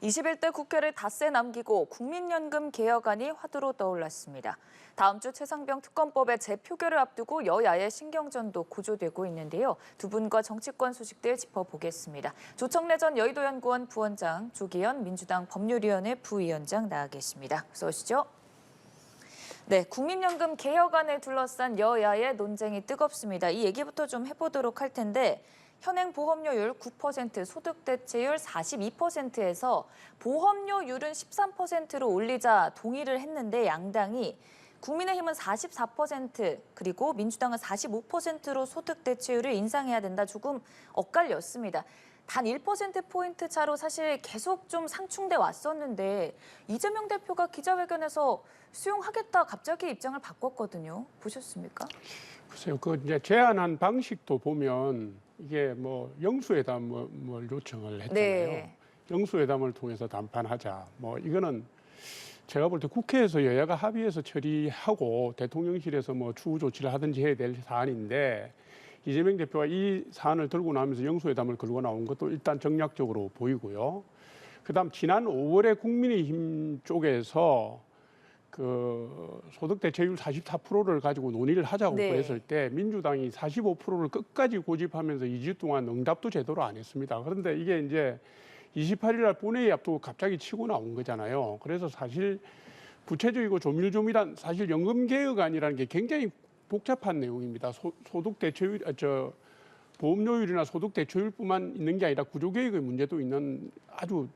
21대 국회를 닷새 남기고 국민연금 개혁안이 화두로 떠올랐습니다. 다음 주 최상병 특검법의 재표결을 앞두고 여야의 신경전도 고조되고 있는데요. 두 분과 정치권 소식들 짚어보겠습니다. 조청래 전 여의도연구원 부원장, 조기현 민주당 법률위원회 부위원장 나와 계십니다. 어서 오시죠. 네, 국민연금 개혁안을 둘러싼 여야의 논쟁이 뜨겁습니다. 이 얘기부터 좀 해보도록 할 텐데 현행 보험료율 9%, 소득대체율 42%에서 보험료율은 13%로 올리자 동의를 했는데 양당이 국민의힘은 44% 그리고 민주당은 45%로 소득대체율을 인상해야 된다. 조금 엇갈렸습니다. 단 1%포인트 차로 사실 계속 좀 상충돼 왔었는데 이재명 대표가 기자회견에서 수용하겠다 갑자기 입장을 바꿨거든요. 보셨습니까? 글쎄요, 이제 제안한 방식도 보면 이게 뭐 영수회담을 요청을 했잖아요. 네. 영수회담을 통해서 담판하자. 뭐 이거는 제가 볼 때 국회에서 여야가 합의해서 처리하고 대통령실에서 뭐 추후 조치를 하든지 해야 될 사안인데 이재명 대표가 이 사안을 들고 나면서 영수회담을 걸고 나온 것도 일단 정략적으로 보이고요. 그다음 지난 5월에 국민의힘 쪽에서 그 소득 대체율 44%를 가지고 논의를 하자고 그랬을 때 민주당이 45%를 끝까지 고집하면서 2주 동안 응답도 제대로 안 했습니다. 그런데 이게 이제 28일 날 본회의 앞두고 갑자기 치고 나온 거잖아요. 그래서 사실 구체적이고 조밀조밀한 사실 연금개혁안이라는 게 굉장히 복잡한 내용입니다. 소득 대체율, 보험료율이나 소득 대체율뿐만 있는 게 아니라 구조개혁의 문제도 있는 아주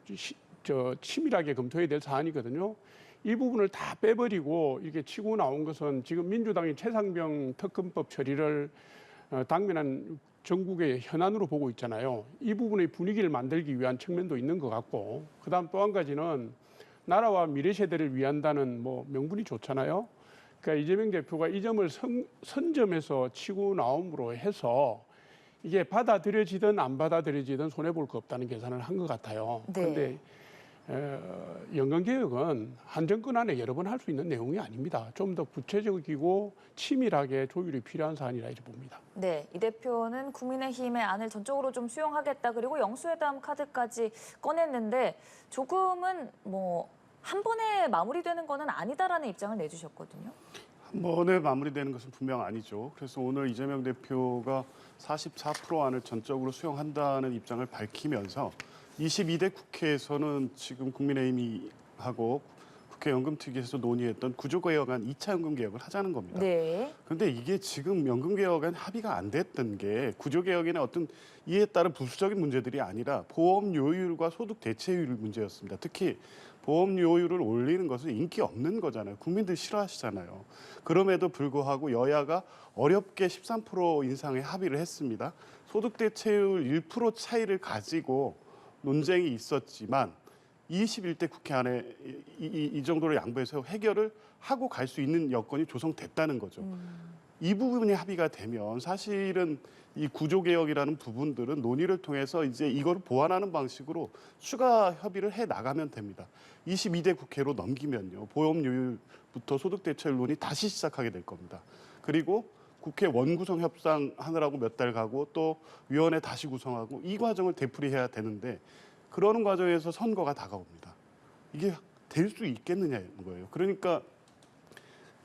치밀하게 검토해야 될 사안이거든요. 이 부분을 다 빼버리고 이게 치고 나온 것은 지금 민주당이 최상병 특검법 처리를 당면한 전국의 현안으로 보고 있잖아요. 이 부분의 분위기를 만들기 위한 측면도 있는 것 같고, 그다음 또 한 가지는 나라와 미래 세대를 위한다는 뭐 명분이 좋잖아요. 그러니까 이재명 대표가 이 점을 선점해서 치고 나옴으로 해서 이게 받아들여지든 안 받아들여지든 손해볼 거 없다는 계산을 한 것 같아요. 그런데 연금개혁은 한 정권 안에 여러 번 할 수 있는 내용이 아닙니다. 좀 더 구체적이고 치밀하게 조율이 필요한 사안이라 이렇게 봅니다. 네, 이 대표는 국민의힘의 안을 전적으로 좀 수용하겠다. 그리고 영수회담 카드까지 꺼냈는데 조금은 뭐 한 번에 마무리되는 거는 아니다라는 입장을 내주셨거든요. 한 번에 마무리되는 것은 분명 아니죠. 그래서 오늘 이재명 대표가 44% 안을 전적으로 수용한다는 입장을 밝히면서 22대 국회에서는 지금 국민의힘이 하고 국회 연금특위에서 논의했던 구조개혁안 2차 연금개혁을 하자는 겁니다. 네. 그런데 이게 지금 연금개혁안 합의가 안 됐던 게 구조개혁에는 어떤 이에 따른 부수적인 문제들이 아니라 보험료율과 소득대체율 문제였습니다. 특히 보험료율을 올리는 것은 인기 없는 거잖아요. 국민들 싫어하시잖아요. 그럼에도 불구하고 여야가 어렵게 13% 인상에 합의를 했습니다. 소득대체율 1% 차이를 가지고 논쟁이 있었지만 21대 국회 안에 이 정도로 양보해서 해결을 하고 갈 수 있는 여건이 조성됐다는 거죠. 이 부분이 합의가 되면 사실은 이 구조개혁이라는 부분들은 논의를 통해서 이제 이걸 보완하는 방식으로 추가 협의를 해 나가면 됩니다. 22대 국회로 넘기면요. 보험료율부터 소득대체율론이 다시 시작하게 될 겁니다. 그리고 국회 원구성 협상하느라고 몇 달 가고 또 위원회 다시 구성하고 이 과정을 되풀이해야 되는데 그러는 과정에서 선거가 다가옵니다. 이게 될 수 있겠느냐는 거예요. 그러니까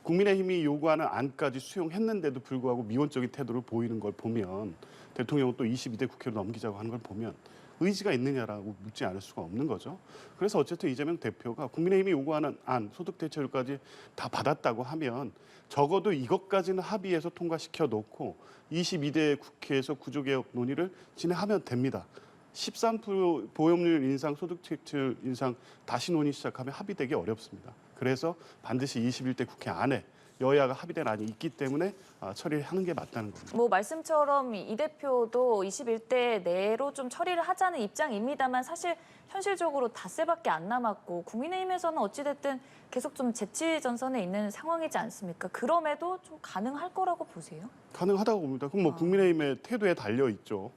국민의힘이 요구하는 안까지 수용했는데도 불구하고 미온적인 태도를 보이는 걸 보면 대통령은 또 22대 국회로 넘기자고 하는 걸 보면 의지가 있느냐라고 묻지 않을 수가 없는 거죠. 그래서 어쨌든 이재명 대표가 국민의힘이 요구하는 안, 소득대체율까지 다 받았다고 하면 적어도 이것까지는 합의해서 통과시켜 놓고 22대 국회에서 구조개혁 논의를 진행하면 됩니다. 13% 보험료율 인상, 소득대체율 인상 다시 논의 시작하면 합의되기 어렵습니다. 그래서 반드시 21대 국회 안에 여야가 합의된 안이 있기 때문에 처리하는 게 맞다는 겁니다. 뭐 말씀처럼 이 대표도 21대 내로 좀 처리를 하자는 입장입니다만 사실 현실적으로 닷새밖에 안 남았고 국민의힘에서는 어찌됐든 계속 좀 재치전선에 있는 상황이지 않습니까? 그럼에도 좀 가능할 거라고 보세요? 가능하다고 봅니다. 그럼 뭐 국민의힘의 태도에 달려 있죠.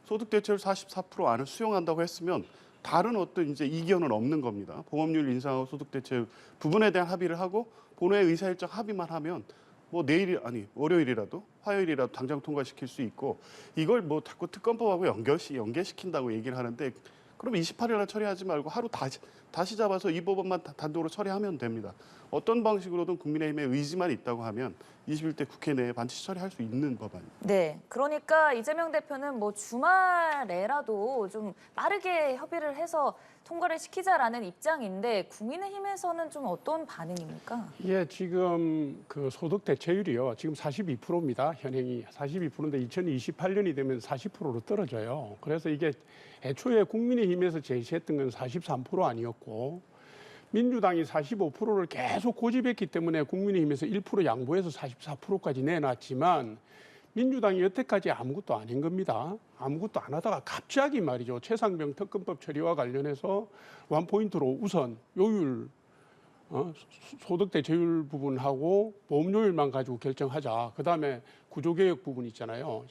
소득대체율 44% 안을 수용한다고 했으면 다른 어떤 이제 이견은 없는 겁니다. 보험료율 인상하고 소득대체율 부분에 대한 합의를 하고 본회의 의사일정 합의만 하면 뭐 내일 아니 월요일이라도 화요일이라도 당장 통과시킬 수 있고 이걸 뭐 자꾸 특검법하고 연계시킨다고 얘기를 하는데 그럼 28일 날 처리하지 말고 하루 다시 잡아서 이 법안만 단독으로 처리하면 됩니다. 어떤 방식으로든 국민의힘의 의지만 있다고 하면 21대 국회 내에 반드시 처리할 수 있는 법안입니다. 네, 그러니까 이재명 대표는 뭐 주말에라도 좀 빠르게 협의를 해서 통과를 시키자라는 입장인데 국민의힘에서는 좀 어떤 반응입니까? 예, 지금 그 소득 대체율이요. 지금 42%입니다. 현행이 42%인데 2028년이 되면 40%로 떨어져요. 그래서 이게 애초에 국민의힘에서 제시했던 건 43% 아니었고 민주당이 45%를 계속 고집했기 때문에 국민의힘에서 1% 양보해서 44%까지 내놨지만 민주당이 여태까지 아무것도 아닌 겁니다. 아무것도 안 하다가 갑자기 말이죠. 최상병 특검법 처리와 관련해서 원포인트로 우선 요율, 소득 대체율 부분하고 보험료율만 가지고 결정하자. 그다음에 구조개혁 부분 있잖아요.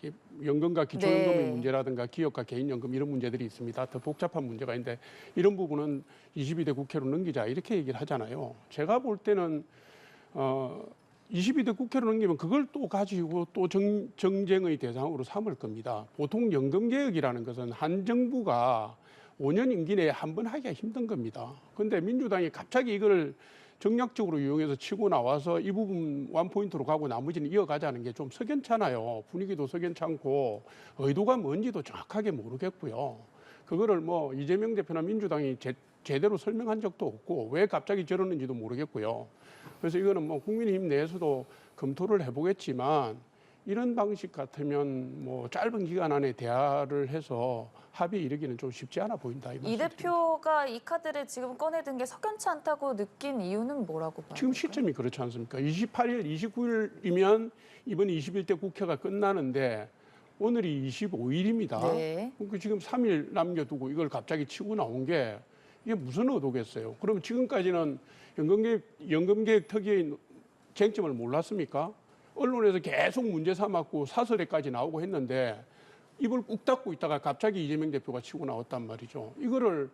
연금과 기초연금의 네. 문제라든가 기업과 개인연금 이런 문제들이 있습니다. 더 복잡한 문제가 있는데 이런 부분은 22대 국회로 넘기자 이렇게 얘기를 하잖아요. 제가 볼 때는 22대 국회로 넘기면 그걸 또 가지고 또 정쟁의 대상으로 삼을 겁니다. 보통 연금개혁이라는 것은 한 정부가 5년 임기 내에 한 번 하기가 힘든 겁니다. 그런데 민주당이 갑자기 이걸 정략적으로 이용해서 치고 나와서 이 부분 원포인트로 가고 나머지는 이어가자는 게 좀 석연찮아요. 분위기도 석연찮고 의도가 뭔지도 정확하게 모르겠고요. 그거를 뭐 이재명 대표나 민주당이 제대로 설명한 적도 없고 왜 갑자기 저러는지도 모르겠고요. 그래서 이거는 뭐 국민의힘 내에서도 검토를 해보겠지만 이런 방식 같으면 뭐 짧은 기간 안에 대화를 해서 합의 이르기는 좀 쉽지 않아 보인다. 이 대표가 이 카드를 지금 꺼내든 게 석연치 않다고 느낀 이유는 뭐라고 봐요? 지금 시점이 그렇지 않습니까? 28일, 29일이면 이번 21대 국회가 끝나는데 오늘이 25일입니다. 네. 그러니까 지금 3일 남겨두고 이걸 갑자기 치고 나온 게 이게 무슨 의도겠어요? 그러면 지금까지는 연금개혁 특위의 쟁점을 몰랐습니까? 언론에서 계속 문제 삼았고 사설에까지 나오고 했는데 입을 꾹 닫고 있다가 갑자기 이재명 대표가 치고 나왔단 말이죠. 이거를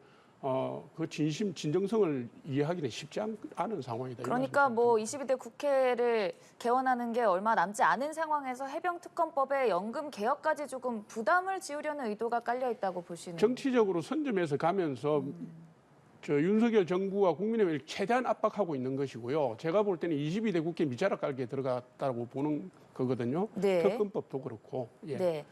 그 진정성을 이해하기는 쉽지 않은 상황이다. 그러니까 뭐 22대 국회를 개원하는 게 얼마 남지 않은 상황에서 해병특검법에 연금 개혁까지 조금 부담을 지우려는 의도가 깔려 있다고 보시는 정치적으로 선점해서 가면서 윤석열 정부와 국민의힘을 최대한 압박하고 있는 것이고요. 제가 볼 때는 22대 국회 밑자락 깔기에 들어갔다고 보는 거거든요. 네. 특검법도 그렇고. 예. 네.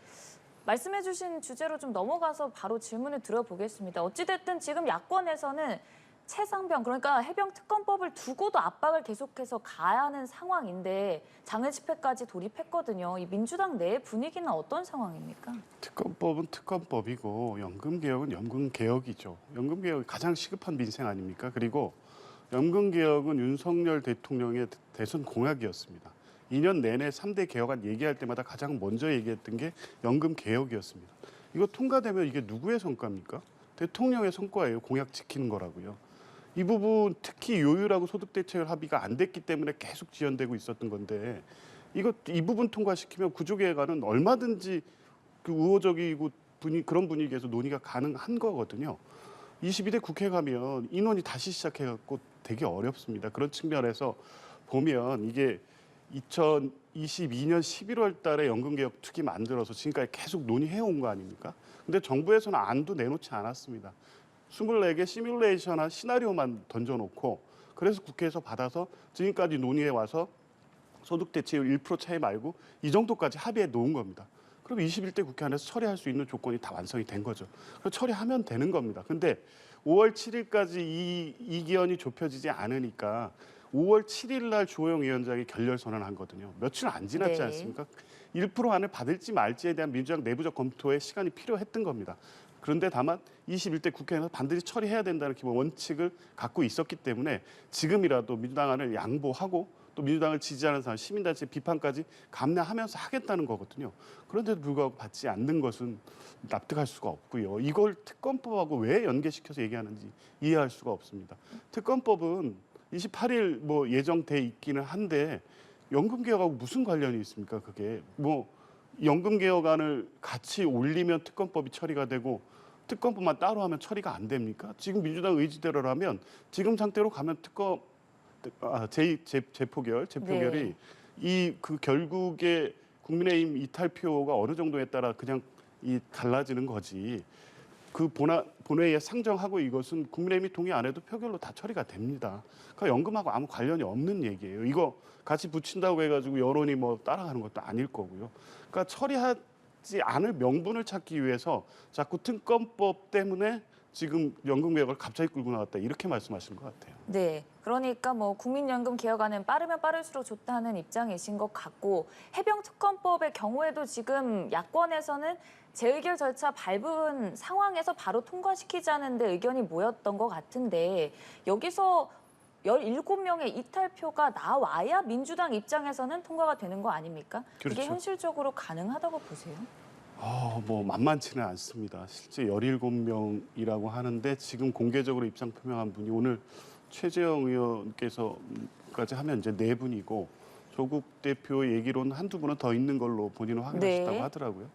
말씀해주신 주제로 좀 넘어가서 바로 질문을 드려보겠습니다. 어찌됐든 지금 야권에서는 최상병, 그러니까 해병특검법을 두고도 압박을 계속해서 가야 하는 상황인데 장외 집회까지 돌입했거든요. 이 민주당 내 분위기는 어떤 상황입니까? 특검법은 특검법이고 연금개혁은 연금개혁이죠. 연금개혁이 가장 시급한 민생 아닙니까? 그리고 연금개혁은 윤석열 대통령의 대선 공약이었습니다. 2년 내내 3대 개혁안 얘기할 때마다 가장 먼저 얘기했던 게 연금개혁이었습니다. 이거 통과되면 이게 누구의 성과입니까? 대통령의 성과예요. 공약 지키는 거라고요. 이 부분 특히 요율하고 소득대체율 합의가 안 됐기 때문에 계속 지연되고 있었던 건데 이 부분 통과시키면 구조개혁안은 얼마든지 그 우호적이고 그런 분위기에서 논의가 가능한 거거든요. 22대 국회 가면 인원이 다시 시작해갖고 되게 어렵습니다. 그런 측면에서 보면 이게 2022년 11월 달에 연금개혁 특위 만들어서 지금까지 계속 논의해온 거 아닙니까? 근데 정부에서는 안도 내놓지 않았습니다. 24개 시뮬레이션한 시나리오만 던져놓고 그래서 국회에서 받아서 지금까지 논의해 와서 소득 대체율 1% 차이 말고 이 정도까지 합의해 놓은 겁니다. 그럼 21대 국회 안에서 처리할 수 있는 조건이 다 완성이 된 거죠. 그래서 처리하면 되는 겁니다. 근데 5월 7일까지 이 기한이 좁혀지지 않으니까 5월 7일 날 주호영 위원장이 결렬 선언하거든요. 며칠 안 지났지 네. 않습니까? 1% 안을 받을지 말지에 대한 민주당 내부적 검토에 시간이 필요했던 겁니다. 그런데 다만 21대 국회에서 반드시 처리해야 된다는 기본 원칙을 갖고 있었기 때문에 지금이라도 민주당 안을 양보하고 또 민주당을 지지하는 사람, 시민단체 비판까지 감내하면서 하겠다는 거거든요. 그런데도 불구하고 받지 않는 것은 납득할 수가 없고요. 이걸 특검법하고 왜 연계시켜서 얘기하는지 이해할 수가 없습니다. 특검법은 28일 뭐 예정돼 있기는 한데 연금개혁하고 무슨 관련이 있습니까? 그게 뭐 연금개혁안을 같이 올리면 특검법이 처리가 되고 특검법만 따로 하면 처리가 안 됩니까? 지금 민주당 의지대로라면 지금 상태로 가면 재표결이 네. 이 그 결국에 국민의힘 이탈표가 어느 정도에 따라 그냥 이 달라지는 거지. 그 본회의에 상정하고 이것은 국민의힘이 동의 안 해도 표결로 다 처리가 됩니다. 그러니까 연금하고 아무 관련이 없는 얘기예요. 이거 같이 붙인다고 해가지고 여론이 뭐 따라가는 것도 아닐 거고요. 그러니까 처리하지 않을 명분을 찾기 위해서 자꾸 특검법 때문에 지금 연금 개혁을 갑자기 끌고 나왔다 이렇게 말씀하시는 것 같아요. 네, 그러니까 뭐 국민연금 개혁안은 빠르면 빠를수록 좋다는 입장이신 것 같고 해병 특검법의 경우에도 지금 야권에서는 재의결 절차 밟은 상황에서 바로 통과시키자는 데 의견이 모였던 것 같은데 여기서 17명의 이탈표가 나와야 민주당 입장에서는 통과가 되는 거 아닙니까? 그렇죠. 이게 현실적으로 가능하다고 보세요? 뭐 만만치는 않습니다. 실제 17명이라고 하는데 지금 공개적으로 입장 표명한 분이 오늘 최재형 의원께서까지 하면 이제 4분이고 조국 대표 얘기로는 한두 분은 더 있는 걸로 본인은 확인하셨다고 네. 하더라고요.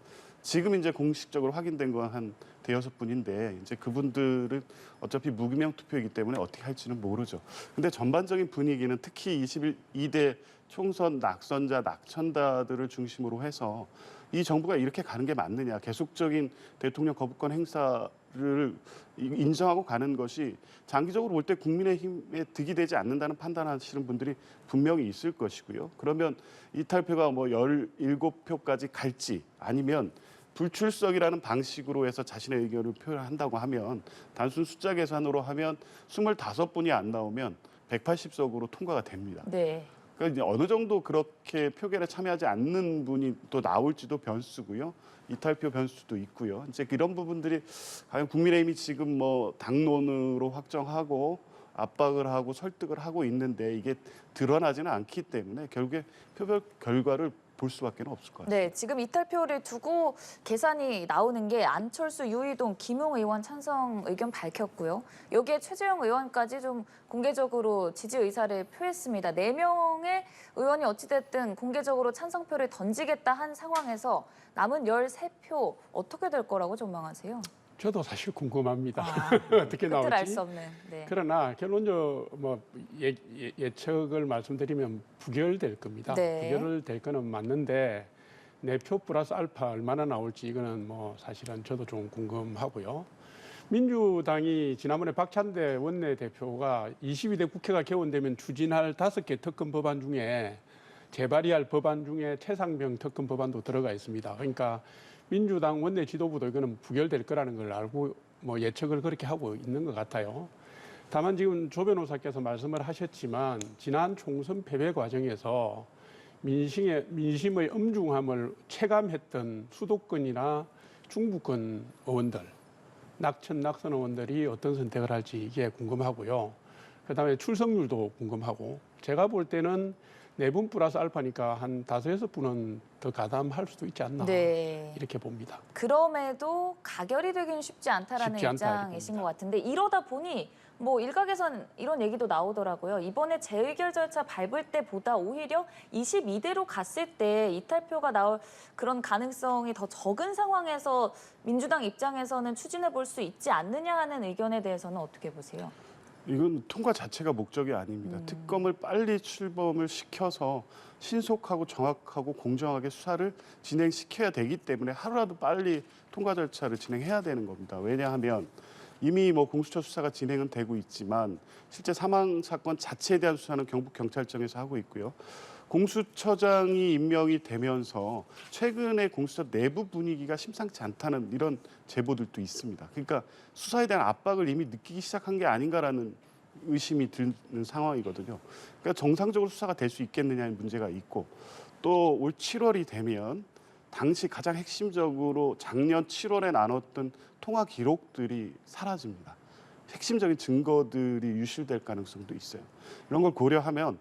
지금 이제 공식적으로 확인된 건 한 대여섯 분인데 이제 그분들은 어차피 무기명 투표이기 때문에 어떻게 할지는 모르죠. 근데 전반적인 분위기는 특히 22대 총선 낙선자, 낙천다들을 중심으로 해서 이 정부가 이렇게 가는 게 맞느냐, 계속적인 대통령 거부권 행사를 인정하고 가는 것이 장기적으로 볼 때 국민의힘에 득이 되지 않는다는 판단하시는 분들이 분명히 있을 것이고요. 그러면 이탈표가 뭐 17표까지 갈지 아니면 불출석이라는 방식으로 해서 자신의 의견을 표현한다고 하면 단순 숫자 계산으로 하면 25분이 안 나오면 180석으로 통과가 됩니다. 네. 그러니까 이제 어느 정도 그렇게 표결에 참여하지 않는 분이 또 나올지도 변수고요. 이탈표 변수도 있고요. 이제 이런 부분들이 과연 국민의힘이 지금 뭐 당론으로 확정하고 압박을 하고 설득을 하고 있는데 이게 드러나지는 않기 때문에 결국에 표결 결과를 볼 수밖에 없을 것 같습니다. 네, 지금 이탈표를 두고 계산이 나오는 게 안철수, 유이동, 김웅 의원 찬성 의견 밝혔고요. 여기에 최재형 의원까지 좀 공개적으로 지지 의사를 표했습니다. 4명의 의원이 어찌됐든 공개적으로 찬성표를 던지겠다 한 상황에서 남은 13표 어떻게 될 거라고 전망하세요? 저도 사실 궁금합니다. 아, 어떻게 끝을 알 나올지. 수 없는. 네. 그러나 결론적 뭐 예측을 말씀드리면 부결될 겁니다. 네. 부결될 거는 맞는데 4표 플러스 알파 얼마나 나올지 이거는 뭐 사실은 저도 좀 궁금하고요. 민주당이 지난번에 박찬대 원내대표가 22대 국회가 개원되면 추진할 5개 특검 법안 중에 재발의할 법안 중에 최상병 특검 법안도 들어가 있습니다. 그러니까 민주당 원내 지도부도 이거는 부결될 거라는 걸 알고 뭐 예측을 그렇게 하고 있는 것 같아요. 다만 지금 조 변호사께서 말씀을 하셨지만 지난 총선 패배 과정에서 민심의 엄중함을 체감했던 수도권이나 중부권 의원들, 낙선 의원들이 어떤 선택을 할지 이게 궁금하고요. 그다음에 출석률도 궁금하고 제가 볼 때는 4분 플러스 알파니까 한 5, 6분은 더 가담할 수도 있지 않나 네. 이렇게 봅니다. 그럼에도 가결이 되기는 쉽지 않다라는 쉽지 않다, 이렇게 입장이신 봅니다. 것 같은데 이러다 보니 뭐 일각에선 이런 얘기도 나오더라고요. 이번에 재의결 절차 밟을 때보다 오히려 22대로 갔을 때 이탈표가 나올 그런 가능성이 더 적은 상황에서 민주당 입장에서는 추진해 볼 수 있지 않느냐 하는 의견에 대해서는 어떻게 보세요? 이건 통과 자체가 목적이 아닙니다. 특검을 빨리 출범을 시켜서 신속하고 정확하고 공정하게 수사를 진행시켜야 되기 때문에 하루라도 빨리 통과 절차를 진행해야 되는 겁니다. 왜냐하면 이미 뭐 공수처 수사가 진행은 되고 있지만 실제 사망 사건 자체에 대한 수사는 경북경찰청에서 하고 있고요. 공수처장이 임명이 되면서 최근에 공수처 내부 분위기가 심상치 않다는 이런 제보들도 있습니다. 그러니까 수사에 대한 압박을 이미 느끼기 시작한 게 아닌가라는 의심이 드는 상황이거든요. 그러니까 정상적으로 수사가 될 수 있겠느냐는 문제가 있고 또 올 7월이 되면 당시 가장 핵심적으로 작년 7월에 나눴던 통화 기록들이 사라집니다. 핵심적인 증거들이 유실될 가능성도 있어요. 이런 걸 고려하면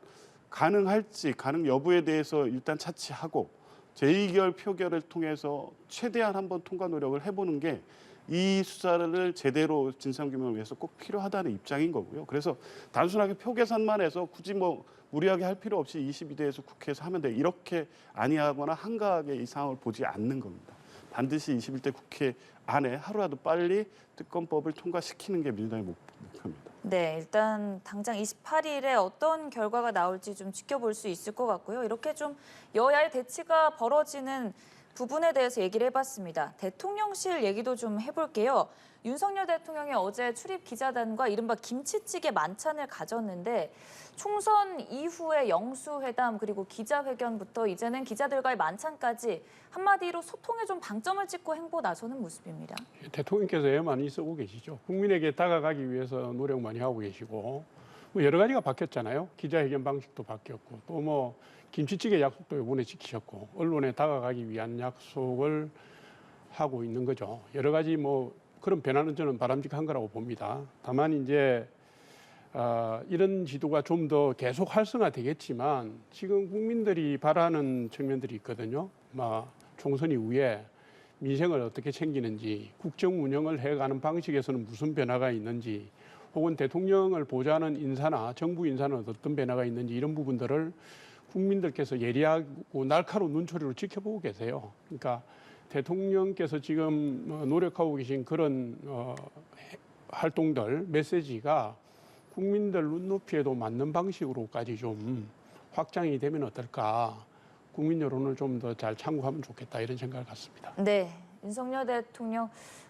가능할지 가능 여부에 대해서 일단 차치하고 재의결 표결을 통해서 최대한 한번 통과 노력을 해보는 게 이 수사를 제대로 진상규명을 위해서 꼭 필요하다는 입장인 거고요. 그래서 단순하게 표 계산만 해서 굳이 뭐 무리하게 할 필요 없이 22대에서 국회에서 하면 돼. 이렇게 아니하거나 한가하게 이 상황을 보지 않는 겁니다. 반드시 21대 국회 안에 하루라도 빨리 특검법을 통과시키는 게 민주당의 목표입니다. 네, 일단 당장 28일에 어떤 결과가 나올지 좀 지켜볼 수 있을 것 같고요. 이렇게 좀 여야의 대치가 벌어지는 부분에 대해서 얘기를 해봤습니다. 대통령실 얘기도 좀 해볼게요. 윤석열 대통령이 어제 출입 기자단과 이른바 김치찌개 만찬을 가졌는데 총선 이후의 영수회담 그리고 기자회견부터 이제는 기자들과의 만찬까지 한마디로 소통에 좀 방점을 찍고 행보 나서는 모습입니다. 대통령께서 애 많이 쓰고 계시죠. 국민에게 다가가기 위해서 노력 많이 하고 계시고 뭐 여러 가지가 바뀌었잖아요. 기자회견 방식도 바뀌었고 또 뭐 김치찌개 약속도 이번에 지키셨고 언론에 다가가기 위한 약속을 하고 있는 거죠. 여러 가지 뭐 그런 변화는 저는 바람직한 거라고 봅니다. 다만 이제 이런 지도가 좀 더 계속 활성화되겠지만 지금 국민들이 바라는 측면들이 있거든요. 총선 이후에 민생을 어떻게 챙기는지, 국정 운영을 해가는 방식에서는 무슨 변화가 있는지, 혹은 대통령을 보좌하는 인사나 정부 인사는 어떤 변화가 있는지 이런 부분들을 국민들께서 예리하고 날카로운 눈초리로 지켜보고 계세요. 그러니까 대통령께서 지금 노력하고 계신 그런 활동들, 메시지가 국민들 눈높이에도 맞는 방식으로까지 좀 확장이 되면 어떨까. 국민 여론을 좀 더 잘 참고하면 좋겠다 이런 생각을 갖습니다. 네, 윤석열 대통령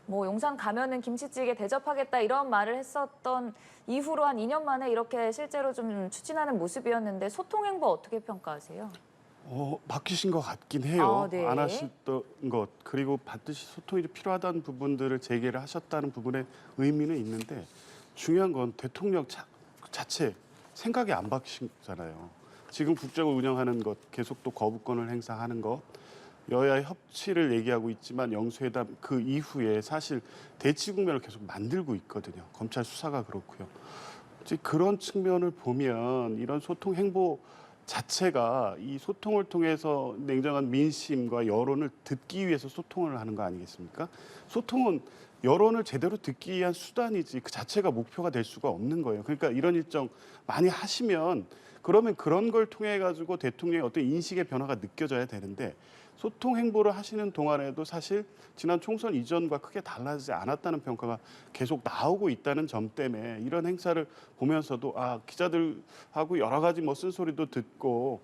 용산 가면은 김치찌개 대접하겠다 이런 말을 했었던 이후로 한 2년 만에 이렇게 실제로 좀 추진하는 모습이었는데 소통 행보 어떻게 평가하세요? 바뀌신 것 같긴 해요. 네. 안 하셨던 것 그리고 반드시 소통이 필요하다는 부분들을 제기를 하셨다는 부분에 의미는 있는데 중요한 건 대통령 자체 생각이 안 바뀌셨잖아요. 지금 국정을 운영하는 것, 계속 또 거부권을 행사하는 것, 여야의 협치를 얘기하고 있지만 영수회담 그 이후에 사실 대치 국면을 계속 만들고 있거든요. 검찰 수사가 그렇고요. 이제 그런 측면을 보면 이런 소통 행보 자체가 이 소통을 통해서 냉정한 민심과 여론을 듣기 위해서 소통을 하는 거 아니겠습니까? 소통은 여론을 제대로 듣기 위한 수단이지 그 자체가 목표가 될 수가 없는 거예요. 그러니까 이런 일정 많이 하시면 그러면 그런 걸 통해 가지고 대통령의 어떤 인식의 변화가 느껴져야 되는데 소통 행보를 하시는 동안에도 사실 지난 총선 이전과 크게 달라지지 않았다는 평가가 계속 나오고 있다는 점 때문에 이런 행사를 보면서도 기자들하고 여러 가지 쓴소리도 듣고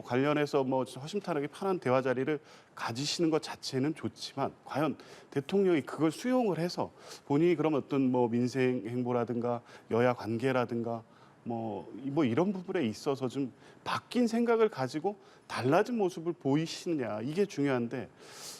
관련해서 허심탄회하게 편한 대화 자리를 가지시는 것 자체는 좋지만 과연 대통령이 그걸 수용을 해서 본인이 그럼 어떤 민생 행보라든가 여야 관계라든가 이런 부분에 있어서 좀 바뀐 생각을 가지고 달라진 모습을 보이시느냐 이게 중요한데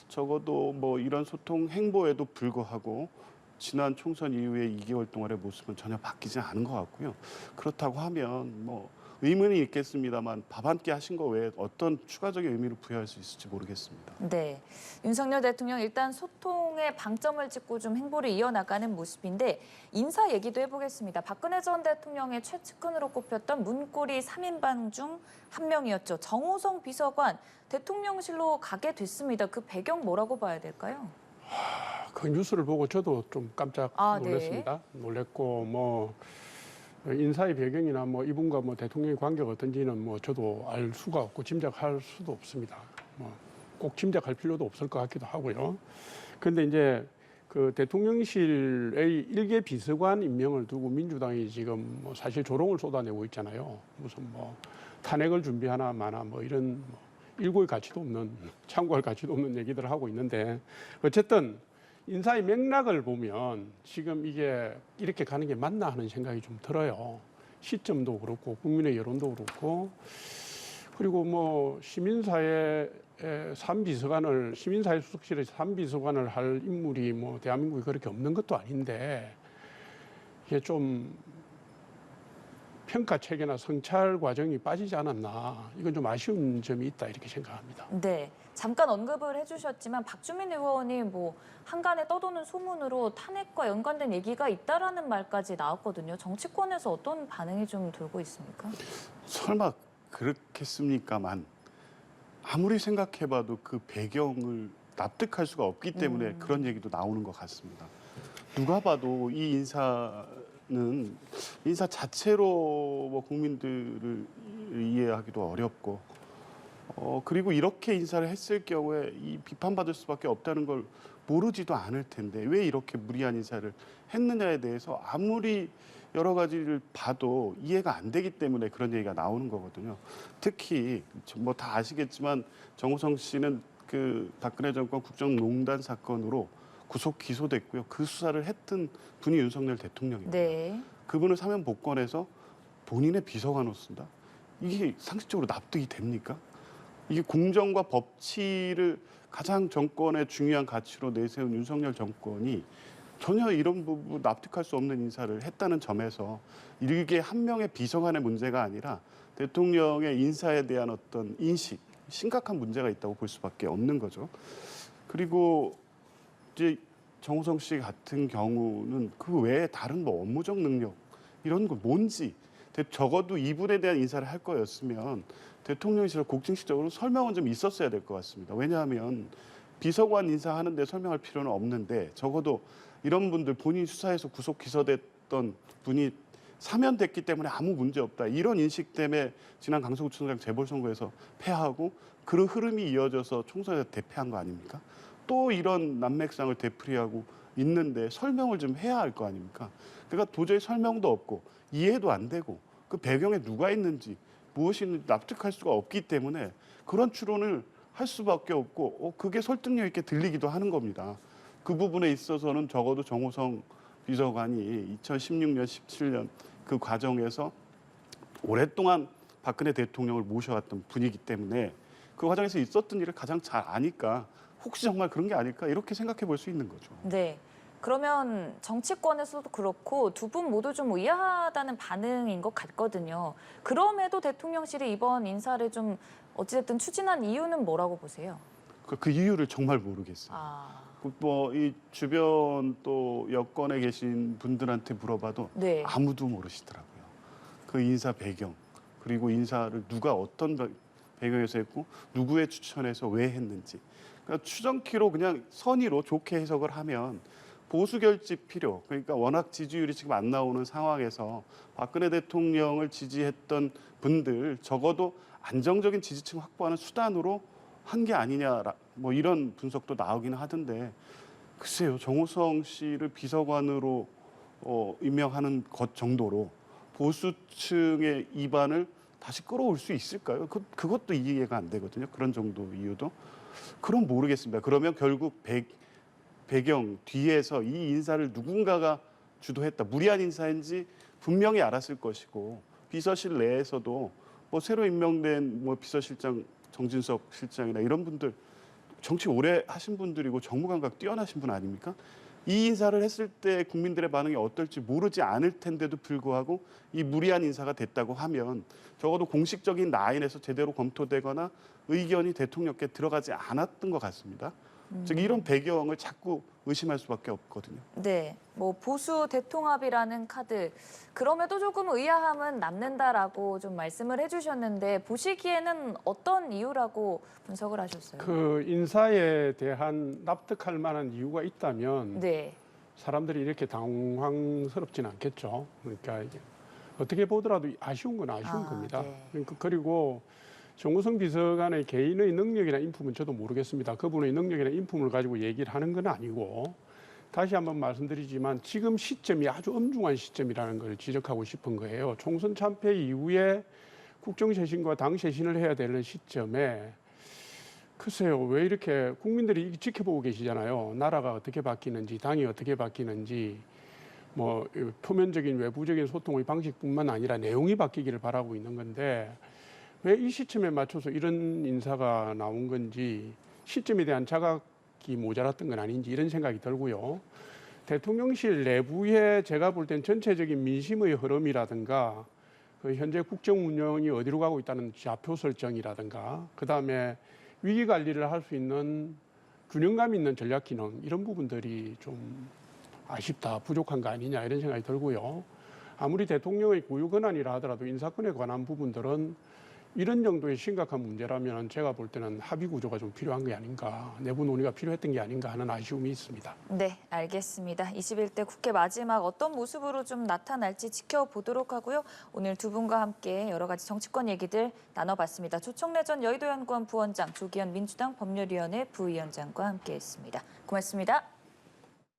적어도 이런 소통 행보에도 불구하고 지난 총선 이후에 2개월 동안의 모습은 전혀 바뀌지 않은 것 같고요. 그렇다고 하면 의문이 있겠습니다만 밥 한 끼 하신 거 외에 어떤 추가적인 의미를 부여할 수 있을지 모르겠습니다. 네, 윤석열 대통령 일단 소통에 방점을 찍고 좀 행보를 이어나가는 모습인데 인사 얘기도 해보겠습니다. 박근혜 전 대통령의 최측근으로 꼽혔던 문고리 3인방 중 한 명이었죠. 정호성 비서관 대통령실로 가게 됐습니다. 그 배경 뭐라고 봐야 될까요? 그 뉴스를 보고 저도 좀 깜짝 놀랐습니다. 네. 놀랬고 인사의 배경이나 이분과 대통령의 관계가 어떤지는 저도 알 수가 없고 짐작할 수도 없습니다. 꼭 짐작할 필요도 없을 것 같기도 하고요. 그런데 이제 그 대통령실의 일개 비서관 임명을 두고 민주당이 지금 사실 조롱을 쏟아내고 있잖아요. 무슨 탄핵을 준비하나 마나 이런 일고의 가치도 없는 참고할 가치도 없는 얘기들을 하고 있는데 어쨌든 인사의 맥락을 보면 지금 이게 이렇게 가는 게 맞나 하는 생각이 좀 들어요. 시점도 그렇고 국민의 여론도 그렇고 그리고 시민사회 수석실에서 3비서관을 할 인물이 대한민국에 그렇게 없는 것도 아닌데 이게 좀 평가 체계나 성찰 과정이 빠지지 않았나 이건 좀 아쉬운 점이 있다 이렇게 생각합니다. 네, 잠깐 언급을 해주셨지만 박주민 의원이 한간에 떠도는 소문으로 탄핵과 연관된 얘기가 있다라는 말까지 나왔거든요. 정치권에서 어떤 반응이 좀 돌고 있습니까? 설마 그렇겠습니까만 아무리 생각해봐도 그 배경을 납득할 수가 없기 때문에 그런 얘기도 나오는 것 같습니다. 누가 봐도 이 인사 자체로 국민들을 이해하기도 어렵고 그리고 이렇게 인사를 했을 경우에 이 비판받을 수밖에 없다는 걸 모르지도 않을 텐데 왜 이렇게 무리한 인사를 했느냐에 대해서 아무리 여러 가지를 봐도 이해가 안 되기 때문에 그런 얘기가 나오는 거거든요. 특히 다 아시겠지만 정호성 씨는 그 박근혜 정권 국정농단 사건으로 구속 기소됐고요. 그 수사를 했던 분이 윤석열 대통령입니다. 네. 그분을 사면 복권해서 본인의 비서관으로 쓴다. 이게 상식적으로 납득이 됩니까? 이게 공정과 법치를 가장 정권의 중요한 가치로 내세운 윤석열 정권이 전혀 이런 부분 납득할 수 없는 인사를 했다는 점에서 이게 한 명의 비서관의 문제가 아니라 대통령의 인사에 대한 어떤 인식, 심각한 문제가 있다고 볼 수밖에 없는 거죠. 그리고 이제 정호성 씨 같은 경우는 그 외에 다른 뭐 업무적 능력 이런 거 뭔지 적어도 이분에 대한 인사를 할 거였으면 대통령실을 공식적으로 설명은 좀 있었어야 될 것 같습니다. 왜냐하면 비서관 인사하는데 설명할 필요는 없는데 적어도 이런 분들 본인 수사에서 구속 기소됐던 분이 사면됐기 때문에 아무 문제 없다. 이런 인식 때문에 지난 강서구청장 재보선거에서 패하고 그 흐름이 이어져서 총선에서 대패한 거 아닙니까? 또 이런 난맥상을 되풀이하고 있는데 설명을 좀 해야 할 거 아닙니까? 그러니까 도저히 설명도 없고 이해도 안 되고 그 배경에 누가 있는지 무엇이 있는지 납득할 수가 없기 때문에 그런 추론을 할 수밖에 없고 그게 설득력 있게 들리기도 하는 겁니다. 그 부분에 있어서는 적어도 정호성 비서관이 2016년, 17년 그 과정에서 오랫동안 박근혜 대통령을 모셔왔던 분이기 때문에 그 과정에서 있었던 일을 가장 잘 아니까 혹시 정말 그런 게 아닐까 이렇게 생각해 볼 수 있는 거죠. 네. 그러면 정치권에서도 그렇고 두 분 모두 좀 의아하다는 반응인 것 같거든요. 그럼에도 대통령실이 이번 인사를 좀 어찌됐든 추진한 이유는 뭐라고 보세요? 그 이유를 정말 모르겠어요. 뭐 이 주변 또 여권에 계신 분들한테 물어봐도 네. 아무도 모르시더라고요. 그 인사 배경 그리고 인사를 누가 어떤 배경에서 했고 누구의 추천해서 왜 했는지 그러니까 추정키로 그냥 선의로 좋게 해석을 하면 보수 결집 필요 그러니까 워낙 지지율이 지금 안 나오는 상황에서 박근혜 대통령을 지지했던 분들 적어도 안정적인 지지층 확보하는 수단으로 한 게 아니냐 뭐 이런 분석도 나오기는 하던데 글쎄요 정호성 씨를 비서관으로 임명하는 것 정도로 보수층의 입안을 다시 끌어올 수 있을까요? 그것도 이해가 안 되거든요. 그런 정도 이유도. 그럼 모르겠습니다. 그러면 결국 배경 뒤에서 이 인사를 누군가가 주도했다. 무리한 인사인지 분명히 알았을 것이고 비서실 내에서도 뭐 새로 임명된 뭐 비서실장 정진석 실장이나 이런 분들 정치 오래 하신 분들이고 정무 감각 뛰어나신 분 아닙니까? 이 인사를 했을 때 국민들의 반응이 어떨지 모르지 않을 텐데도 불구하고 이 무리한 인사가 됐다고 하면 적어도 공식적인 라인에서 제대로 검토되거나 의견이 대통령께 들어가지 않았던 것 같습니다. 즉 이런 배경을 자꾸 의심할 수밖에 없거든요. 네, 뭐 보수 대통합이라는 카드 그럼에도 조금 의아함은 남는다라고 좀 말씀을 해주셨는데 보시기에는 어떤 이유라고 분석을 하셨어요? 그 인사에 대한 납득할 만한 이유가 있다면 네, 사람들이 이렇게 당황스럽지는 않겠죠. 그러니까 이게 어떻게 보더라도 아쉬운 건 아쉬운 겁니다. 네. 그러니까 그리고 정호성 비서관의 개인의 능력이나 인품은 저도 모르겠습니다. 그분의 능력이나 인품을 가지고 얘기를 하는 건 아니고 다시 한번 말씀드리지만 지금 시점이 아주 엄중한 시점이라는 걸 지적하고 싶은 거예요. 총선 참패 이후에 국정쇄신과 당쇄신을 해야 되는 시점에 글쎄요, 왜 이렇게 국민들이 지켜보고 계시잖아요. 나라가 어떻게 바뀌는지, 당이 어떻게 바뀌는지, 뭐 표면적인 외부적인 소통의 방식뿐만 아니라 내용이 바뀌기를 바라고 있는 건데 왜 이 시점에 맞춰서 이런 인사가 나온 건지 시점에 대한 자각이 모자랐던 건 아닌지 이런 생각이 들고요. 대통령실 내부에 제가 볼 땐 전체적인 민심의 흐름이라든가 그 현재 국정 운영이 어디로 가고 있다는 좌표 설정이라든가 그다음에 위기 관리를 할 수 있는 균형감 있는 전략 기능 이런 부분들이 좀 아쉽다, 부족한 거 아니냐 이런 생각이 들고요. 아무리 대통령의 고유 권한이라 하더라도 인사권에 관한 부분들은 이런 정도의 심각한 문제라면 제가 볼 때는 합의 구조가 좀 필요한 게 아닌가, 내부 논의가 필요했던 게 아닌가 하는 아쉬움이 있습니다. 네, 알겠습니다. 21대 국회 마지막 어떤 모습으로 좀 나타날지 지켜보도록 하고요. 오늘 두 분과 함께 여러 가지 정치권 얘기들 나눠봤습니다. 조청래 전 여의도연구원 부원장, 조기현 민주당 법률위원회 부위원장과 함께했습니다. 고맙습니다.